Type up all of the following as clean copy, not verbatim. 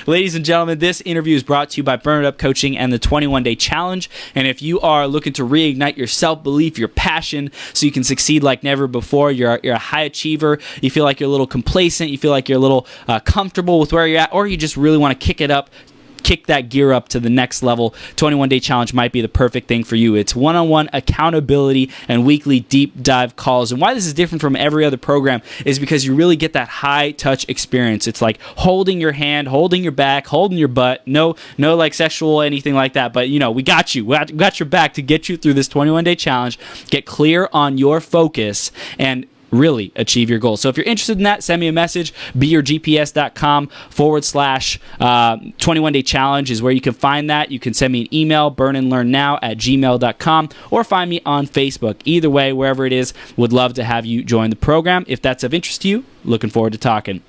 Ladies and gentlemen, this interview is brought to you by Burn It Up Coaching and the 21-Day Challenge. And if you are looking to reignite your self-belief, your passion, so you can succeed like never before, you're a high achiever, you feel like you're a little complacent, you feel like you're a little comfortable with where you're at, or you just really want to kick that gear up to the next level, 21-Day Challenge might be the perfect thing for you. It's one-on-one accountability and weekly deep dive calls. And why this is different from every other program is because you really get that high touch experience. It's like holding your hand, holding your back, holding your butt. No like sexual anything like that. But we got you. We got your back to get you through this 21-Day Challenge. Get clear on your focus and really achieve your goals. So if you're interested in that, send me a message. beyourgps.com/21-day challenge is where you can find that. You can send me an email, burnandlearnnow@gmail.com, or find me on Facebook. Either way, wherever it is, would love to have you join the program. If that's of interest to you, looking forward to talking.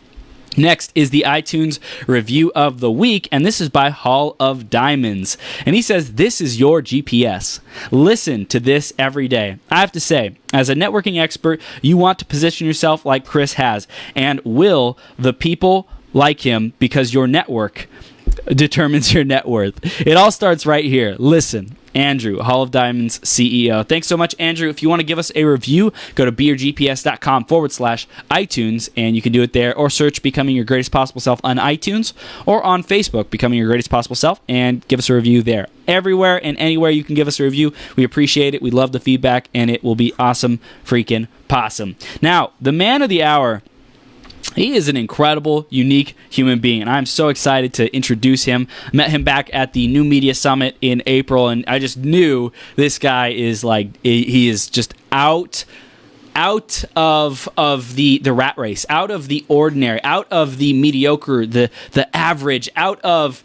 Next is the iTunes review of the week, and this is by Hall of Diamonds. And he says, "This is your GPS. Listen to this every day." I have to say, as a networking expert, you want to position yourself like Chris has, and will the people like him, because your network determines your net worth. It all starts right here. Listen. Andrew, Hall of Diamonds CEO. Thanks so much, Andrew. If you want to give us a review, go to beyourgps.com/iTunes, and you can do it there, or search Becoming Your Greatest Possible Self on iTunes, or on Facebook, Becoming Your Greatest Possible Self, and give us a review there. Everywhere and anywhere you can give us a review. We appreciate it. We love the feedback, and it will be awesome freaking possum. Now, the man of the hour, he is an incredible, unique human being, and I'm so excited to introduce him. Met him back at the New Media Summit in April, and I just knew this guy is he is just out of the rat race, out of the ordinary, out of the mediocre, the average, out of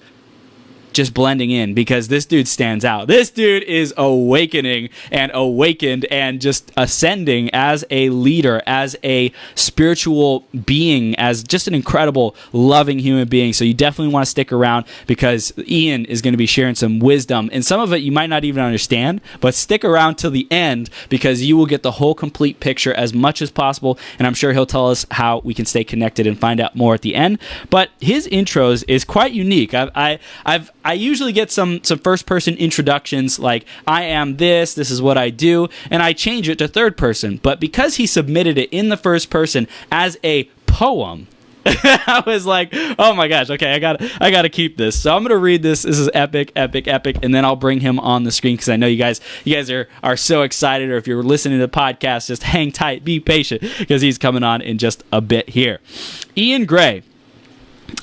just blending in, because this dude stands out. This dude is awakening and awakened and just ascending as a leader, as a spiritual being, as just an incredible, loving human being. So you definitely want to stick around, because Iain is going to be sharing some wisdom, and some of it you might not even understand, but stick around till the end, because you will get the whole complete picture as much as possible, and I'm sure he'll tell us how we can stay connected and find out more at the end. But his intros is quite unique. I usually get some first-person introductions, like, I am this is what I do, and I change it to third person. But because he submitted it in the first person as a poem, I was like, oh my gosh, okay, I gotta keep this. So I'm gonna read this. This is epic, and then I'll bring him on the screen, because I know you guys are so excited. Or if you're listening to the podcast, just hang tight, be patient, because he's coming on in just a bit here. Iain Grae,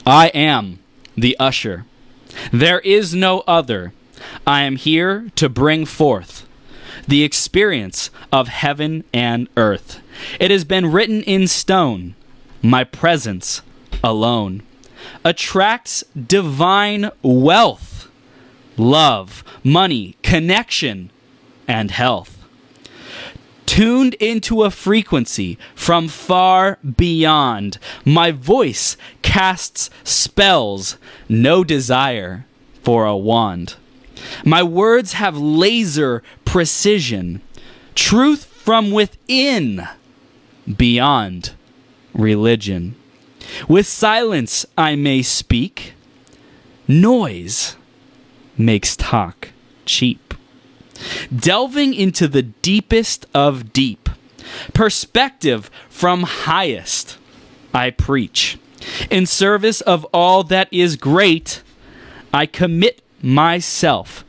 I am the usher. There is no other. I am here to bring forth the experience of heaven and earth. It has been written in stone. My presence alone attracts divine wealth, love, money, connection, and health. Tuned into a frequency from far beyond, my voice casts spells, no desire for a wand. My words have laser precision, truth from within, beyond religion. With silence I may speak, noise makes talk cheap. Delving into the deepest of deep, perspective from highest, I preach. In service of all that is great, I commit myself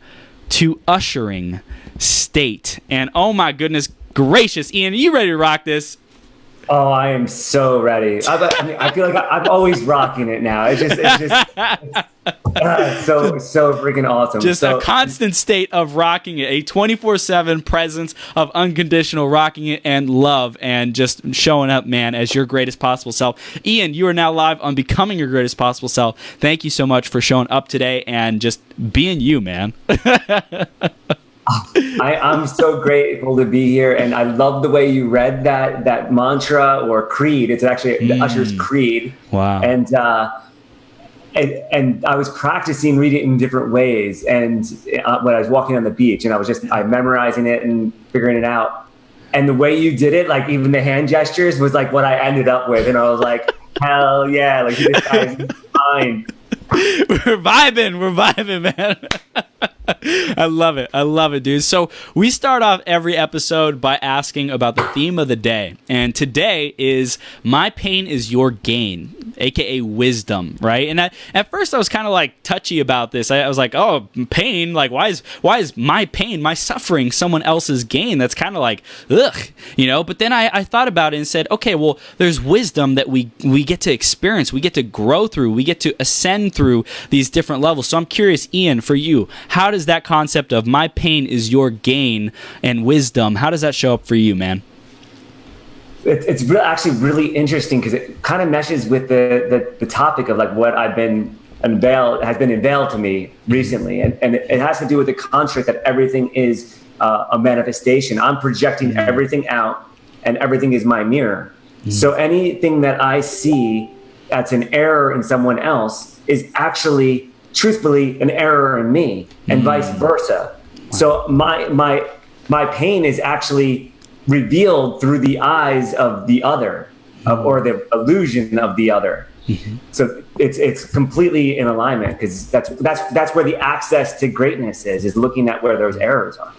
to ushering state. And oh my goodness gracious, Iain, are you ready to rock this? Oh, I am so ready. I feel like I'm always rocking it now. It's so freaking awesome. Just a constant state of rocking it, a 24/7 presence of unconditional rocking it and love, and just showing up, man, as your greatest possible self. Iain, you are now live on Becoming Your Greatest Possible Self. Thank you so much for showing up today and just being you, man. I'm so grateful to be here, and I love the way you read that mantra or creed. It's actually the Usher's Creed. Wow. And I was practicing reading it in different ways, and when I was walking on the beach, and I memorizing it and figuring it out. And the way you did it, like even the hand gestures, was like what I ended up with, and I was like, hell yeah, like this guy's fine. We're vibing, man. I love it, dude. So we start off every episode by asking about the theme of the day, and today is my pain is your gain, aka wisdom, right? And at first I was kind of like touchy about this. I was like, oh, pain, like why is my pain, my suffering, someone else's gain? That's kind of like ugh, you know. But then I thought about it and said, okay, well, there's wisdom that we get to experience, we get to grow through, we get to ascend through these different levels. So I'm curious, Iain, for you, how does that concept of my pain is your gain and wisdom, how does that show up for you, man? It's actually really interesting because it kind of meshes with the topic of like what has been unveiled to me recently, and it has to do with the construct that everything is a manifestation. I'm projecting everything out, and everything is my mirror. So anything that I see that's an error in someone else is actually truthfully an error in me, and vice versa. Wow. So my pain is actually revealed through the eyes of the other, or the illusion of the other. So it's completely in alignment, because that's where the access to greatness is looking at where those errors are.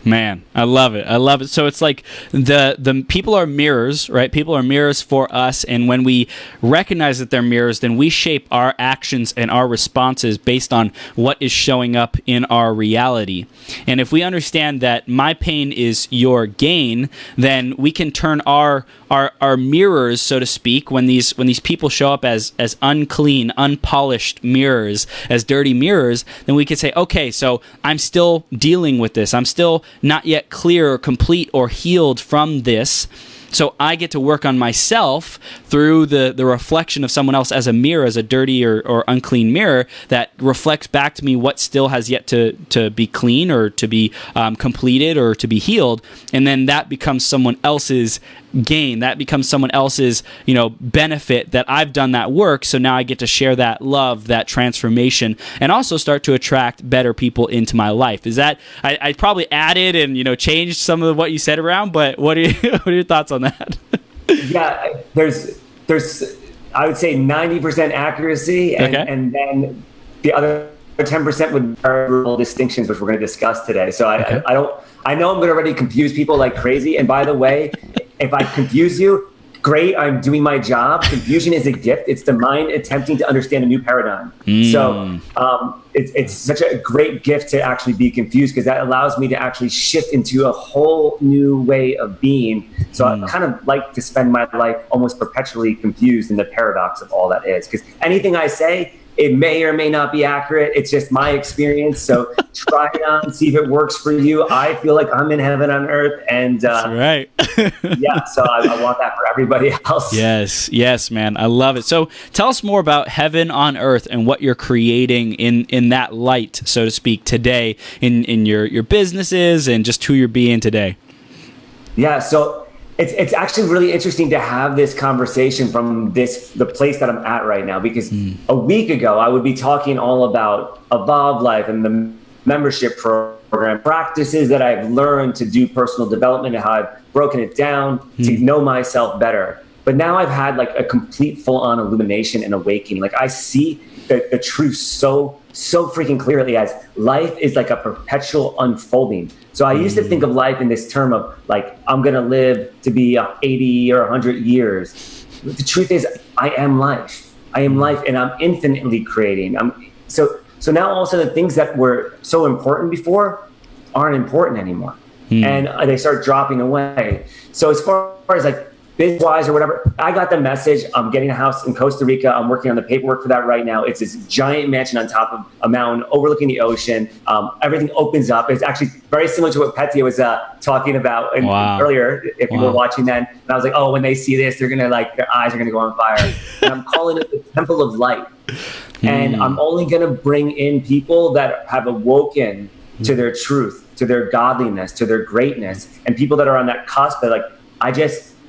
Man, I love it. So it's like the people are mirrors, right? People are mirrors for us, and when we recognize that they're mirrors, then we shape our actions and our responses based on what is showing up in our reality. And if we understand that my pain is your gain, then we can turn our mirrors, so to speak, when these people show up as unclean, unpolished mirrors, as dirty mirrors, then we could say, okay, so I'm still dealing with this. I'm still not yet clear or complete or healed from this. So I get to work on myself through the reflection of someone else as a mirror, as a dirty or unclean mirror that reflects back to me what still has yet to be clean or to be completed or to be healed. And then that becomes someone else's gain. That becomes someone else's, benefit that I've done that work. So now I get to share that love, that transformation, and also start to attract better people into my life. Is that, I probably added and, changed some of what you said around, but what are your thoughts on that? Yeah, there's I would say 90% accuracy, and then the other 10% would be distinctions, which we're going to discuss today. So I know I'm going to already confuse people like crazy. And by the way, if I confuse you, great, I'm doing my job. Confusion is a gift. It's the mind attempting to understand a new paradigm. So it's such a great gift to actually be confused, because that allows me to actually shift into a whole new way of being. So I kind of like to spend my life almost perpetually confused in the paradox of all that is, because anything I say, it may or may not be accurate. It's just my experience. So try it on, see if it works for you. I feel like I'm in heaven on earth. And that's right. yeah, so I want that for everybody else. Yes, man. I love it. So tell us more about heaven on earth and what you're creating in that light, so to speak, today in your businesses and just who you're being today. Yeah, so it's actually really interesting to have this conversation from the place that I'm at right now, because a week ago I would be talking all about Evolve Life and the membership program, practices that I've learned to do personal development and how I've broken it down to know myself better. But now I've had like a complete full-on illumination and awakening. Like I see the truth so freaking clearly, as life is like a perpetual unfolding. So I used to think of life in this term of like, I'm going to live to be 80 or 100 years. The truth is I am life. And I'm infinitely creating. So now also the things that were so important before aren't important anymore. And they start dropping away. So as far as like business-wise or whatever, I got the message. I'm getting a house in Costa Rica. I'm working on the paperwork for that right now. It's this giant mansion on top of a mountain overlooking the ocean. Everything opens up. It's actually very similar to what Petya was talking about earlier, if you were watching that. And I was like, oh, when they see this, they're going to their eyes are going to go on fire. And I'm calling it the Temple of Light. And I'm only going to bring in people that have awoken to their truth, to their godliness, to their greatness, and people that are on that cusp that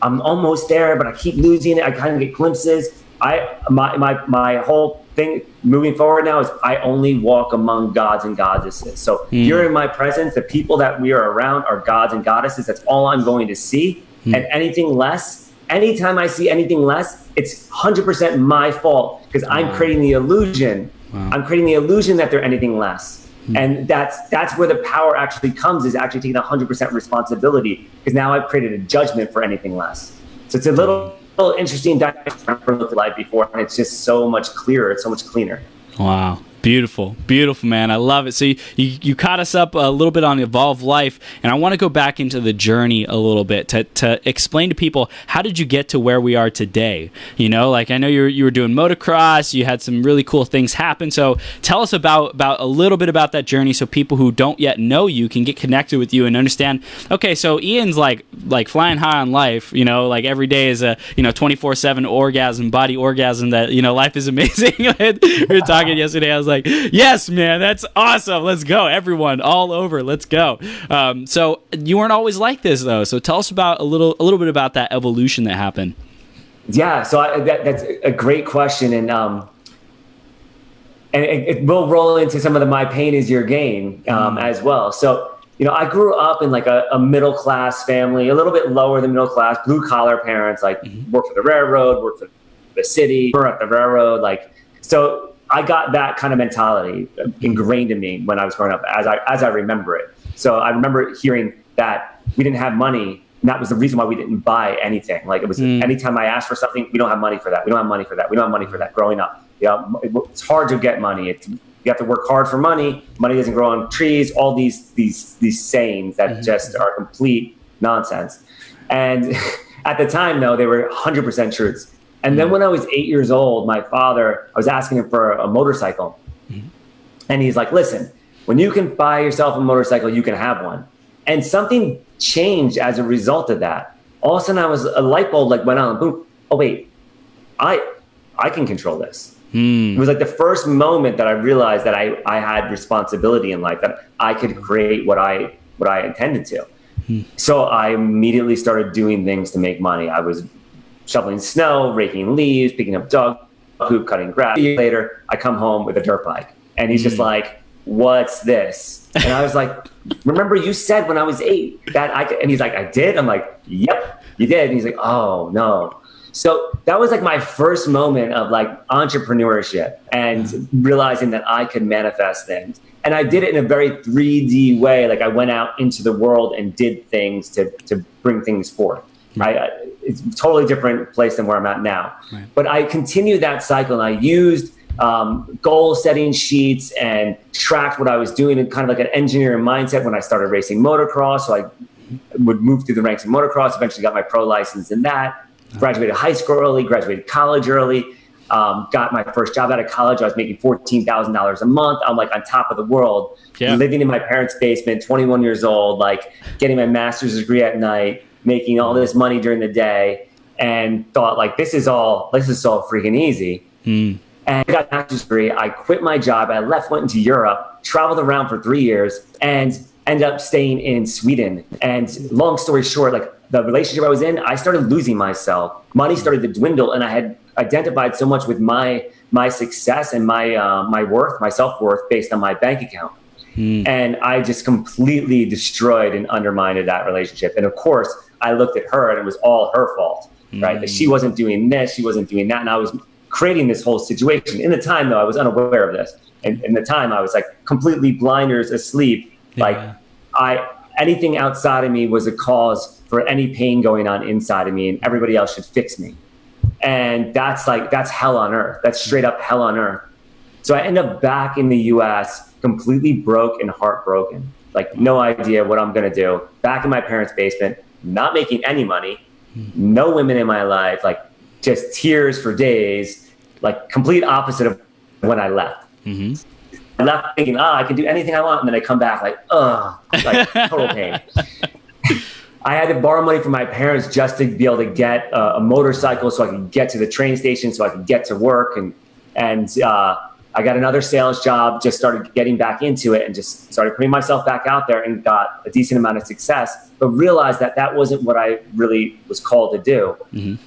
I'm almost there, but I keep losing it. I kind of get glimpses. My whole thing moving forward now is I only walk among gods and goddesses. So you're in my presence. The people that we are around are gods and goddesses. That's all I'm going to see. And anything less anytime I see anything less, it's 100% my fault because I'm creating the illusion. I'm creating the illusion that they're anything less. And that's where the power actually comes, is actually taking 100% responsibility, because now I've created a judgment for anything less. So it's a little interesting dynamic I've never looked at life before, and it's just so much clearer. It's so much cleaner. Wow. Beautiful, beautiful, man. I love it. So you caught us up a little bit on Evolve Life, and I want to go back into the journey a little bit to explain to people, how did you get to where we are today? You know, like, I know you were doing motocross, you had some really cool things happen. So tell us about a little bit about that journey, so people who don't yet know you can get connected with you and understand, okay, so Iain's like flying high on life, you know, like every day is a, 24/7 orgasm, body orgasm, that, life is amazing. We were talking yesterday, I was like, yes, man, that's awesome. Let's go. Everyone all over. Let's go. So you weren't always like this, though. So tell us about a little bit about that evolution that happened. Yeah. So that's a great question. And it will roll into some of the my pain is your gain as well. So, I grew up in like a middle-class family, a little bit lower than middle class, blue-collar parents, like worked for the railroad, worked for the city, were at the railroad. So I got that kind of mentality ingrained in me when I was growing up, as I remember it. So I remember hearing that we didn't have money, and that was the reason why we didn't buy anything. Like, it was anytime I asked for something, we don't have money for that. We don't have money for that. We don't have money for that. Growing up, it's hard to get money. You have to work hard for money. Money doesn't grow on trees. All these sayings that just are complete nonsense. And at the time, though, they were 100% truths. And then when I was 8 years old, my father, I was asking him for a motorcycle. And he's like, listen, when you can buy yourself a motorcycle, you can have one. And something changed as a result of that. All of a sudden, a light bulb went on. Boom. Oh, wait, I can control this. It was like the first moment that I realized that I had responsibility in life, that I could create what I intended to. So I immediately started doing things to make money. I was shoveling snow, raking leaves, picking up dog poop, cutting grass. A year later, I come home with a dirt bike, and he's just like, what's this? And I was like, remember you said when I was 8 that I could, and he's like, I did? I'm like, yep, you did. And he's like, oh no. So that was like my first moment of like entrepreneurship and realizing that I could manifest things. And I did it in a very 3D way. Like, I went out into the world and did things to bring things forth. It's a totally different place than where I'm at now. Right. But I continued that cycle, and I used goal setting sheets and tracked what I was doing in kind of like an engineering mindset when I started racing motocross. So I would move through the ranks of motocross, eventually got my pro license in that, graduated high school early, graduated college early, got my first job out of college. I was making $14,000 a month. I'm like on top of the world, living in my parents' basement, 21 years old, like getting my master's degree at night, making all this money during the day, and thought like, this is all freaking easy. And I got a master's degree. I quit my job. I went into Europe, traveled around for 3 years, and ended up staying in Sweden. And long story short, like, the relationship I was in, I started losing myself. Money started to dwindle, and I had identified so much with my success and my worth, my self-worth, based on my bank account. And I just completely destroyed and undermined that relationship. And of course, I looked at her, and it was all her fault, right? That she wasn't doing this, she wasn't doing that. And I was creating this whole situation. In the time, though, I was unaware of this. And in the time, I was like completely blinders asleep. Like, anything outside of me was a cause for any pain going on inside of me, and everybody else should fix me. And that's hell on earth. That's straight up hell on earth. So I end up back in the US, completely broke and heartbroken. Like, no idea what I'm going to do. Back in my parents' basement, not making any money, no women in my life, like just tears for days, like complete opposite of when I left. I left thinking, I can do anything I want. And then I come back like total pain. I had to borrow money from my parents just to be able to get a motorcycle so I could get to the train station, so I could get to work. And I got another sales job, just started getting back into it, and just started putting myself back out there, and got a decent amount of success, but realized that that wasn't what I really was called to do.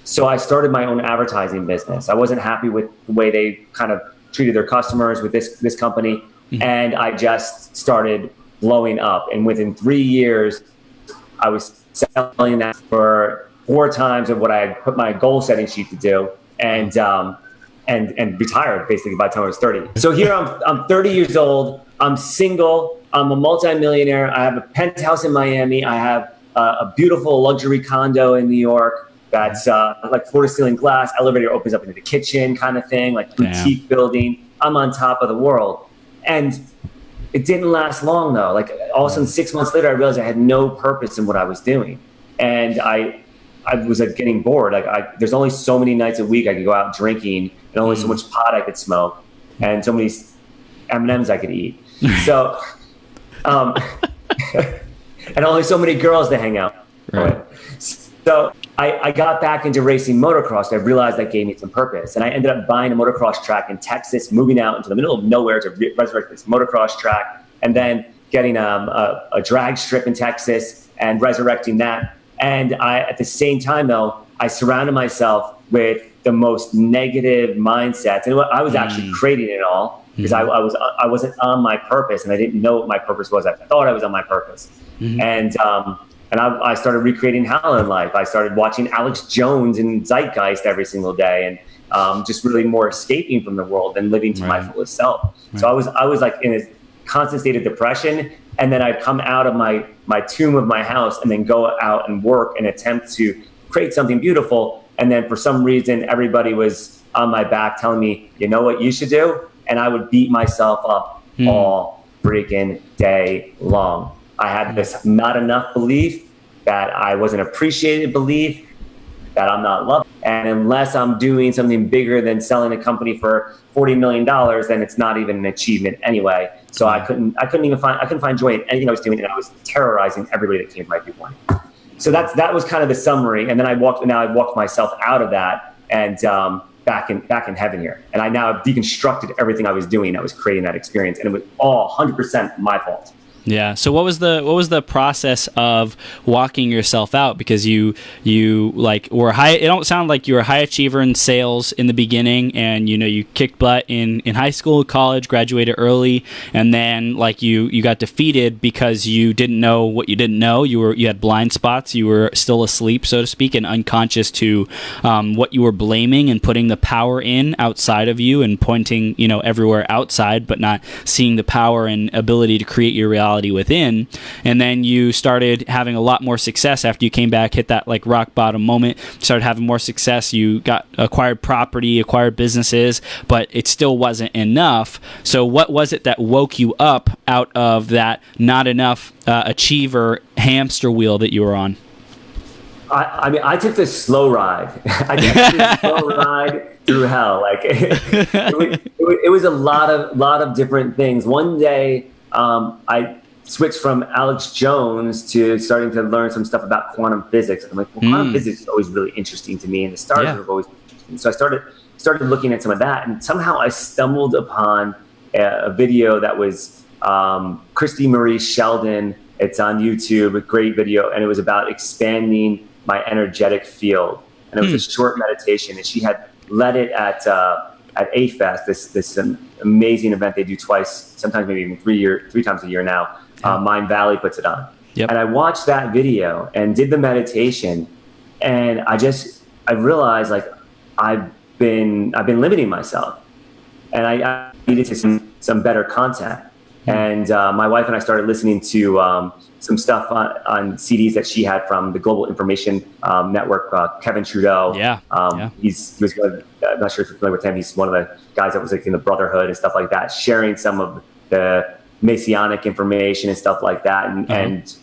So I started my own advertising business. I wasn't happy with the way they kind of treated their customers with this company. And I just started blowing up. And within 3 years, I was selling that for 4 times of what I had put my goal setting sheet to do, and retired basically by the time I was 30. So here I'm 30 years old. I'm single. I'm a multimillionaire. I have a penthouse in Miami. I have a beautiful luxury condo in New York that's like floor-to-ceiling glass. Elevator opens up into the kitchen, kind of thing, like boutique building. I'm on top of the world, and it didn't last long though. Like all of a sudden, 6 months later, I realized I had no purpose in what I was doing, and I was like getting bored. Like there's only so many nights a week I could go out drinking, and only so much pot I could smoke, and so many M&Ms I could eat. So, and only so many girls to hang out with. So I got back into racing motocross. I realized that gave me some purpose, and I ended up buying a motocross track in Texas, moving out into the middle of nowhere to resurrect this motocross track, and then getting a drag strip in Texas and resurrecting that. And at the same time, though, I surrounded myself with the most negative mindsets, and I was actually creating it all because I wasn't on my purpose, and I didn't know what my purpose was. I thought I was on my purpose, and I started recreating Howlin' Life. I started watching Alex Jones and Zeitgeist every single day, and just really more escaping from the world and living to my fullest self. So I was like in a constant state of depression. And then I'd come out of my tomb of my house and then go out and work and attempt to create something beautiful. And then for some reason, everybody was on my back telling me, you know what you should do? And I would beat myself up all freaking day long. I had this not enough belief, that I wasn't appreciated belief, that I'm not loved. And unless I'm doing something bigger than selling a company for $40 million, then it's not even an achievement anyway. So I couldn't find joy in anything I was doing, and I was terrorizing everybody that came right before me. So that was kind of the summary. And then I walked myself out of that and back in heaven here. And I now have deconstructed everything I was doing that was creating that experience, and it was all 100% my fault. Yeah. So what was the process of walking yourself out? Because you like were high. It don't sound like you were a high achiever in sales in the beginning, and you kicked butt in high school, college, graduated early, and then like you got defeated because you didn't know what you didn't know. You had blind spots. You were still asleep, so to speak, and unconscious to what you were blaming and putting the power in outside of you and pointing everywhere outside, but not seeing the power and ability to create your reality within. And then you started having a lot more success after you came back, hit that like rock bottom moment, started having more success. You got acquired property, acquired businesses, but it still wasn't enough. So what was it that woke you up out of that not enough achiever hamster wheel that you were on? I mean, I took this slow ride. I took this slow ride through hell. Like it was a lot of different things. One day, I switched from Alex Jones to starting to learn some stuff about quantum physics. I'm like, well, quantum physics is always really interesting to me, and the stars are always interesting. So I started looking at some of that, and somehow I stumbled upon a video that was Christy Marie Sheldon. It's on YouTube, a great video, and it was about expanding my energetic field. And it was a short meditation, and she had led it at A-Fest, this amazing event they do twice, sometimes maybe even 3 times a year now. Mind Valley puts it on. Yep. And I watched that video and did the meditation, and I realized like I've been limiting myself, and I needed to some better content. And my wife and I started listening to some stuff on CDs that she had from the Global Information Network, Kevin Trudeau. He was good. I'm not sure if you're familiar with him. He's one of the guys that was like in the Brotherhood and stuff like that, sharing some of the Masonic information and stuff like that, and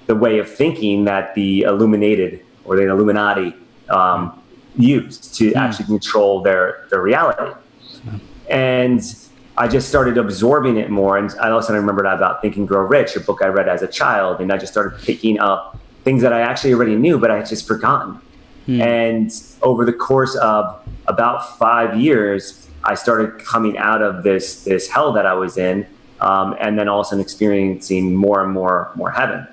the way of thinking that the Illuminated or the Illuminati used to actually control their reality. And I just started absorbing it more. And I also remembered about Think and Grow Rich, a book I read as a child. And I just started picking up things that I actually already knew, but I had just forgotten. And over the course of about 5 years, I started coming out of this hell that I was in, and then all of a sudden experiencing more and more heaven.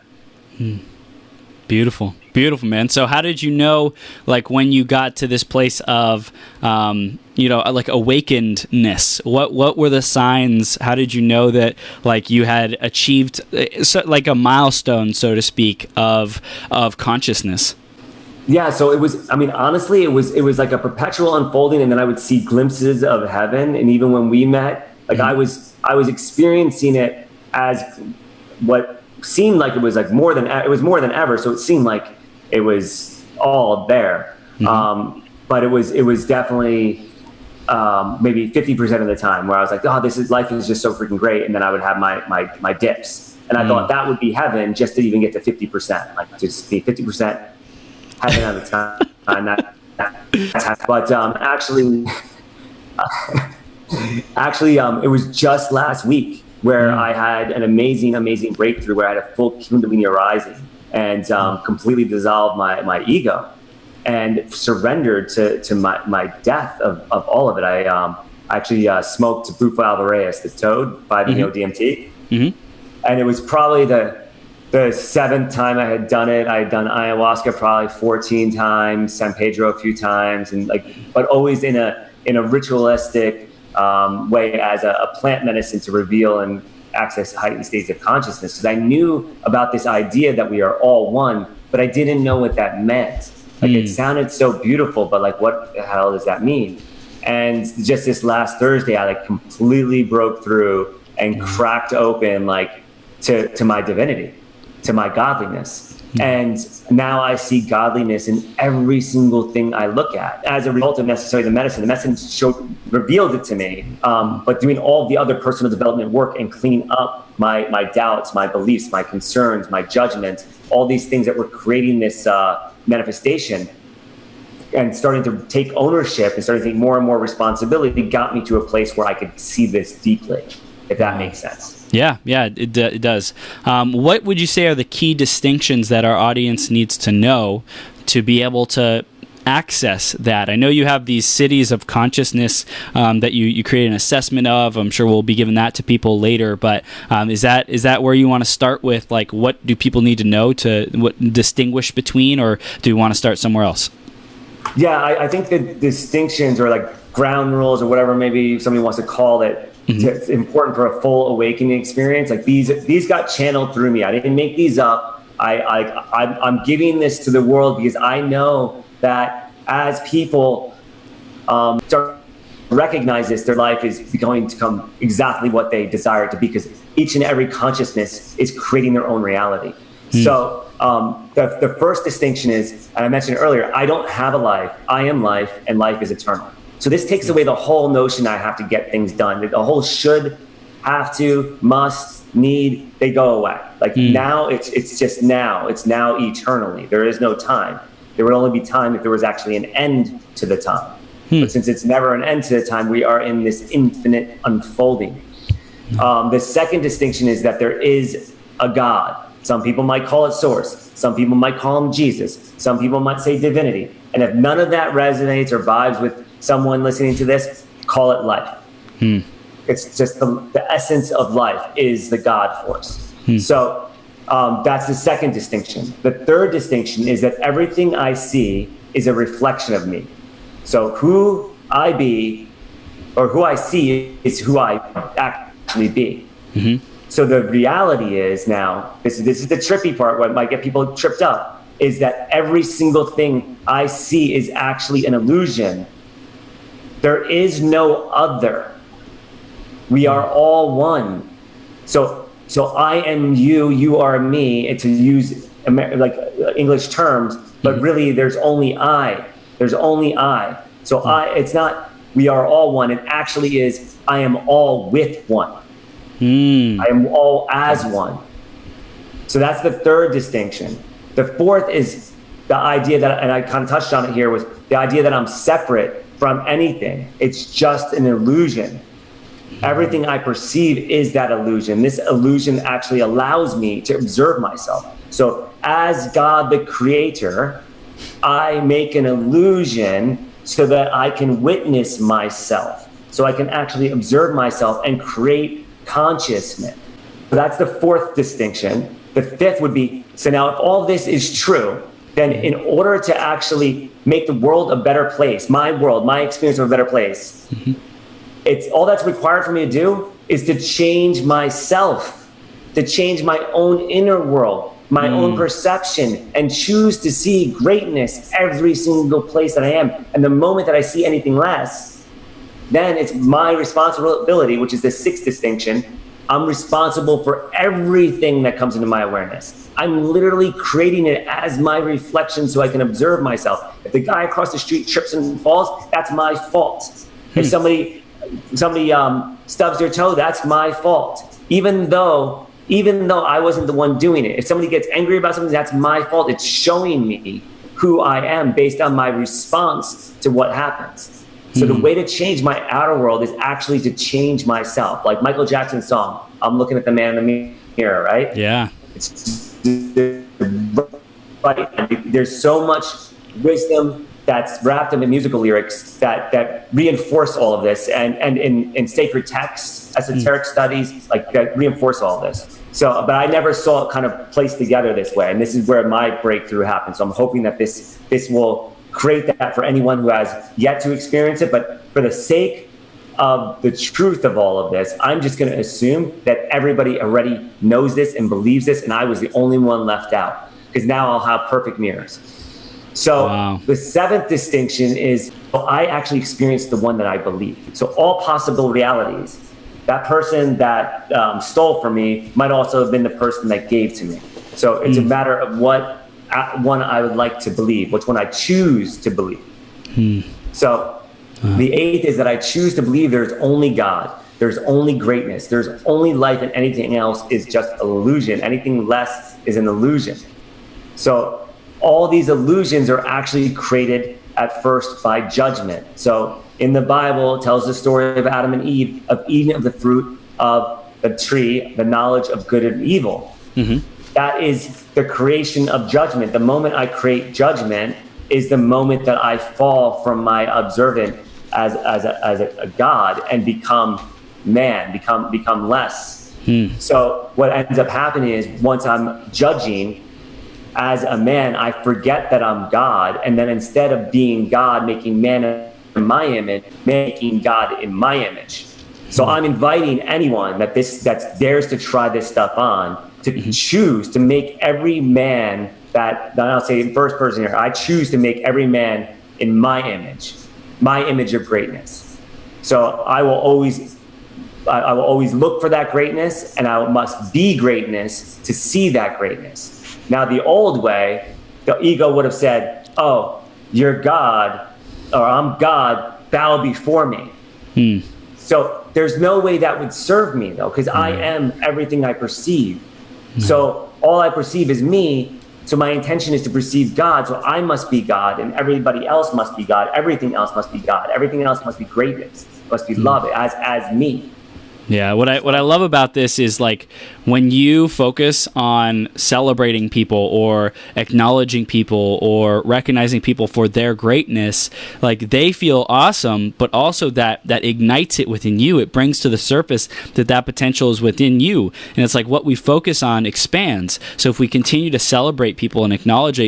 Beautiful, man. So how did you know, like when you got to this place of, like awakenedness? What were the signs? How did you know that like you had achieved like a milestone, so to speak, of consciousness? Yeah, so it was, I mean, honestly, it was like a perpetual unfolding, and then I would see glimpses of heaven. And even when we met, like I was experiencing it as what seemed like it was like it was more than ever. So it seemed like it was all there. But it was definitely maybe 50% of the time where I was like, oh, life is just so freaking great. And then I would have my dips. And I thought that would be heaven just to even get to 50%, like just be 50% heaven at a time. But actually, it was just last week where I had an amazing breakthrough where I had a full Kundalini arising and completely dissolved my ego and surrendered to my death of all of it. I actually smoked Bufo alvarez, the toad, 5-MeO DMT. And it was probably the 7th time I had done it. I had done ayahuasca probably 14 times, San Pedro a few times, and but always in a ritualistic way as a plant medicine to reveal and access heightened states of consciousness. Because I knew about this idea that we are all one, but I didn't know what that meant. Like it sounded so beautiful, but like what the hell does that mean? And just this last Thursday, I completely broke through and cracked open to my divinity, to my godliness. And now I see godliness in every single thing I look at. As a result of necessarily the medicine revealed it to me. But doing all the other personal development work and cleaning up my doubts, my beliefs, my concerns, my judgments, all these things that were creating this manifestation, and starting to take ownership and starting to take more and more responsibility got me to a place where I could see this deeply, if that makes sense. Yeah, it does. What would you say are the key distinctions that our audience needs to know to be able to access that? I know you have these cities of consciousness that you create an assessment of. I'm sure we'll be giving that to people later, but is that where you want to start with? Like, what do people need to know to distinguish between, or do you want to start somewhere else? Yeah, I think the distinctions, or like ground rules, or whatever maybe somebody wants to call it, it's important for a full awakening experience. Like these got channeled through me. I didn't make these up. I'm giving this to the world because I know that as people start to recognize this, their life is going to become exactly what they desire it to be, because each and every consciousness is creating their own reality. So the first distinction is, and I mentioned it earlier, I don't have a life. I am life, and life is eternal. So this takes away the whole notion I have to get things done. The whole should, have to, must, need, they go away. Like now, it's just now. It's now eternally. There is no time. There would only be time if there was actually an end to the time. But since it's never an end to the time, we are in this infinite unfolding. The second distinction is that there is a God. Some people might call it source. Some people might call him Jesus. Some people might say divinity. And if none of that resonates or vibes with someone listening to this, call it life. It's just the essence of life is the God force. So that's the second distinction. The third distinction is that everything I see is a reflection of me. So who I be, or who I see, is who I actually be. So the reality is, now, this is the trippy part, what might get people tripped up, is that every single thing I see is actually an illusion. There is no other. We are all one. So I am you, you are me, and to use English terms, but really there's only I. There's only I. So it's not we are all one. It actually is I am all with one. I am all as one. So that's the third distinction. The fourth is the idea that, and I kind of touched on it here, was the idea that I'm separate from anything. It's just an illusion. Everything I perceive is that illusion. This illusion actually allows me to observe myself. So as God the creator, I make an illusion so that I can witness myself. So I can actually observe myself and create consciousness. So that's the fourth distinction. The fifth would be, so now if all this is true, then in order to actually make the world a better place, my world, my experience of a better place, it's all that's required for me to do is to change myself, to change my own inner world, my own perception, and choose to see greatness every single place that I am. And the moment that I see anything less, then it's my responsibility, which is the sixth distinction. I'm responsible for everything that comes into my awareness. I'm literally creating it as my reflection so I can observe myself. If the guy across the street trips and falls, that's my fault. If somebody stubs their toe, that's my fault. Even though I wasn't the one doing it. If somebody gets angry about something, that's my fault. It's showing me who I am based on my response to what happens. So the way to change my outer world is actually to change myself. Like Michael Jackson's song, I'm looking at the man in the mirror, right? Yeah. There's so much wisdom that's wrapped in the musical lyrics that reinforce all of this, and in sacred texts, esoteric studies, like that reinforce all of this. So, but I never saw it kind of placed together this way, and this is where my breakthrough happened. So I'm hoping that this will create that for anyone who has yet to experience it. But for the sake of the truth of all of this, I'm just going to assume that everybody already knows this and believes this, and I was the only one left out, because now I'll have perfect mirrors. So The seventh distinction is, I actually experienced the one that I believe. So all possible realities, that person that stole from me might also have been the person that gave to me. So it's a matter of what one I would like to believe, which one I choose to believe. So the eighth is that I choose to believe there's only God, there's only greatness, there's only life, and anything else is just illusion. Anything less is an illusion. So all these illusions are actually created at first by judgment. So in the Bible, it tells the story of Adam and Eve, of eating of the fruit of the tree, the knowledge of good and evil. That is the creation of judgment. The moment I create judgment is the moment that I fall from my observant as a God and become man, become less. So what ends up happening is, once I'm judging as a man, I forget that I'm God, and then instead of being God, making man in my image, making God in my image. So I'm inviting anyone that dares to try this stuff on to choose to make every man I'll say in first person here, I choose to make every man in my image of greatness. So I will always look for that greatness, and I must be greatness to see that greatness. Now, the old way, the ego would have said, oh, you're God, or I'm God, bow before me. So there's no way that would serve me, though, because I am everything I perceive. So all I perceive is me. So my intention is to perceive God. So I must be God, and everybody else must be God. Everything else must be God. Everything else must be greatness, must be love as me. Yeah, what I love about this is, like, when you focus on celebrating people or acknowledging people or recognizing people for their greatness, like, they feel awesome, but also that ignites it within you. It brings to the surface that potential is within you, and it's like what we focus on expands. So if we continue to celebrate people and acknowledge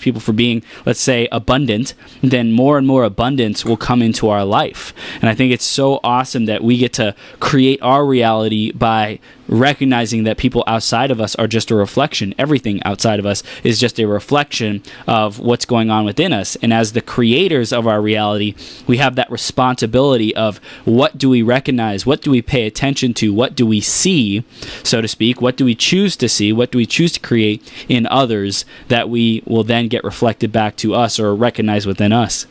people for being, let's say, abundant, then more and more abundance will come into our life. And I think it's so awesome that we get to create our reality by recognizing that people outside of us are just a reflection. Everything outside of us is just a reflection of what's going on within us. And as the creators of our reality, we have that responsibility of, what do we recognize? What do we pay attention to? What do we see, so to speak? What do we choose to see? What do we choose to create in others that we will then get reflected back to us or recognized within us?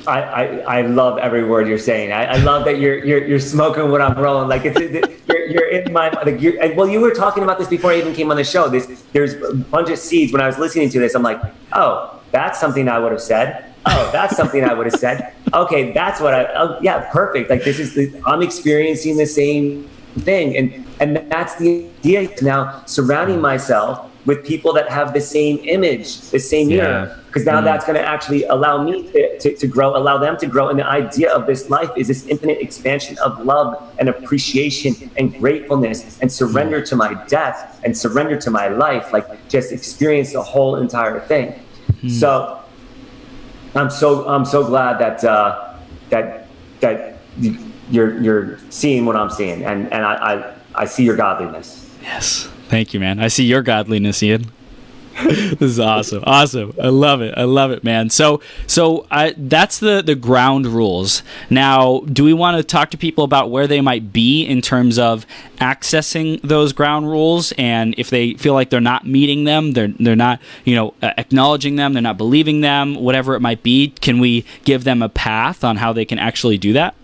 I love every word you're saying. I love that you're smoking what I'm rolling. Like you're in my like. Well, you were talking about this before I even came on the show. There's a bunch of seeds. When I was listening to this, I'm like, oh, that's something I would have said. Oh, that's something I would have said. Okay, that's what yeah, perfect. Like I'm experiencing the same thing, and that's the idea now. Surrounding myself with people that have the same image, the same mirror, because now that's going to actually allow me to grow, allow them to grow. And the idea of this life is this infinite expansion of love and appreciation and gratefulness and surrender to my death and surrender to my life, like just experience the whole entire thing. So I'm so glad that you're seeing what I'm seeing, and I see your godliness. Yes. Thank you, man. I see your godliness, Iain. This is awesome. Awesome. I love it, man. So that's the ground rules. Now, do we want to talk to people about where they might be in terms of accessing those ground rules, and if they feel like they're not meeting them, they're not, acknowledging them, they're not believing them, whatever it might be, can we give them a path on how they can actually do that?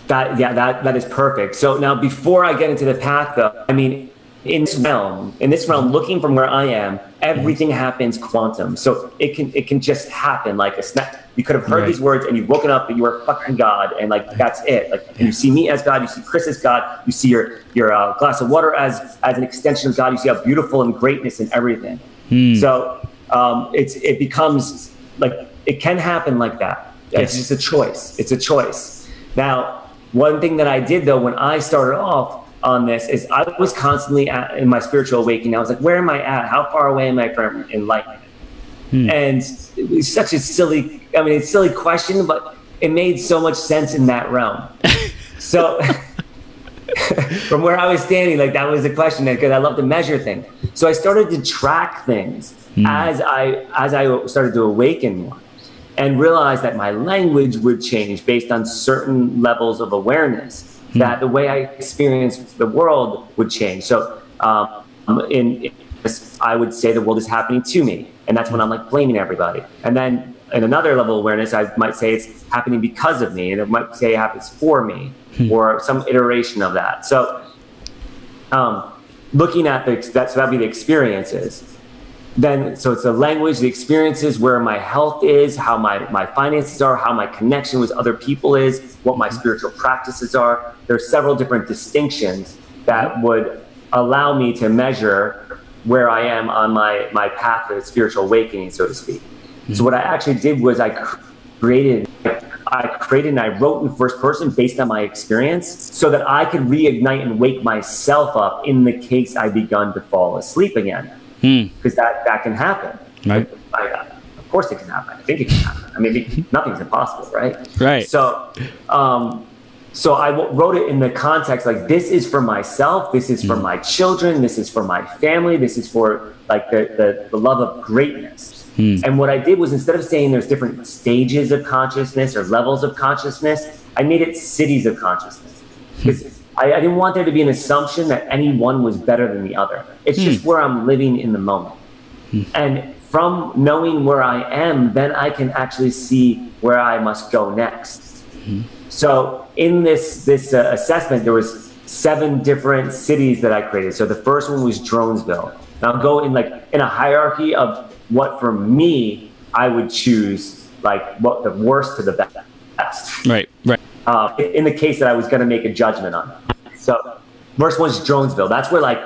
That is perfect. So now, before I get into the path, though, I mean, in this realm, looking from where I am, everything happens quantum. So it can just happen like a snap. You could have heard these words and you've woken up that you are fucking God, and like that's it. Like, and you see me as God, you see Chris as God, you see your glass of water as an extension of God. You see how beautiful and greatness and everything. So it becomes like, it can happen like that. It's just a choice. It's a choice. Now, one thing that I did though when I started off on this is I was constantly in my spiritual awakening. I was like, where am I at? How far away am I from enlightenment? And it was such a silly question, but it made so much sense in that realm. So from where I was standing, like, that was the question, because I love to measure things. So I started to track things as I started to awaken more, and realized that my language would change based on certain levels of awareness. That the way I experienced the world would change. So in this, I would say the world is happening to me. And that's when I'm like blaming everybody. And then in another level of awareness, I might say it's happening because of me. And it might say it happens for me, or some iteration of that. So looking at so that'd be the experiences. Then, so it's the language, the experiences, where my health is, how my finances are, how my connection with other people is, what my spiritual practices are. There are several different distinctions that would allow me to measure where I am on my path to spiritual awakening, so to speak. So what I actually did was I created and I wrote in first person based on my experience, so that I could reignite and wake myself up in the case I begun to fall asleep again. Because that can happen. Right. Of course it can happen. I think it can happen. I mean, nothing's impossible, right? Right. So I wrote it in the context, like, this is for myself, this is for my children, this is for my family, this is for like the love of greatness. And what I did was, instead of saying there's different stages of consciousness or levels of consciousness, I made it cities of consciousness. Because I didn't want there to be an assumption that any one was better than the other. It's just where I'm living in the moment. And from knowing where I am, then I can actually see where I must go next. So in this assessment, there was 7 different cities that I created. So the first one was Dronesville. And I'll go in a hierarchy of what, for me, I would choose, like, what the worst to the best. Right. In the case that I was going to make a judgment on. So first one's Dronesville. That's where, like,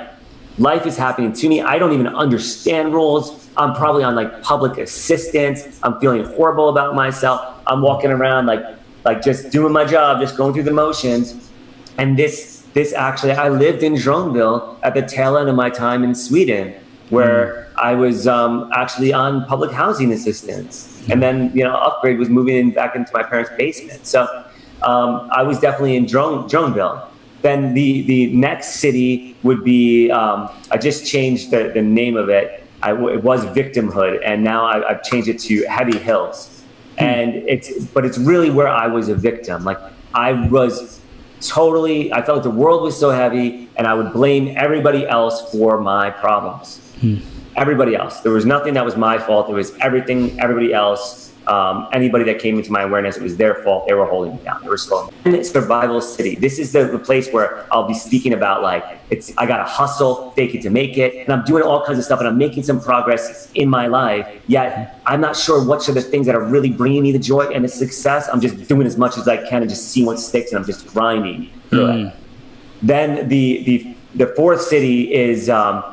life is happening to me. I don't even understand rules. I'm probably on, like, public assistance. I'm feeling horrible about myself. I'm walking around like just doing my job, just going through the motions. And this actually, I lived in Dronesville at the tail end of my time in Sweden, where I was actually on public housing assistance. And then, Upgrade was moving back into my parents' basement. So I was definitely in Dronesville. Then the next city would be, I just changed the name of it. It was Victimhood, and now I've changed it to Heavy Hills. And it's really where I was a victim. Like, I felt like the world was so heavy, and I would blame everybody else for my problems. Everybody else. There was nothing that was my fault. It was everybody else. Anybody that came into my awareness, it was their fault. They were holding me down. They were slowing me down. And it's survival city. This is the place where I'll be speaking about, like, I got to hustle, fake it to make it. And I'm doing all kinds of stuff, and I'm making some progress in my life. Yet I'm not sure which are the things that are really bringing me the joy and the success. I'm just doing as much as I can and just seeing what sticks, and I'm just grinding through it. Then the fourth city is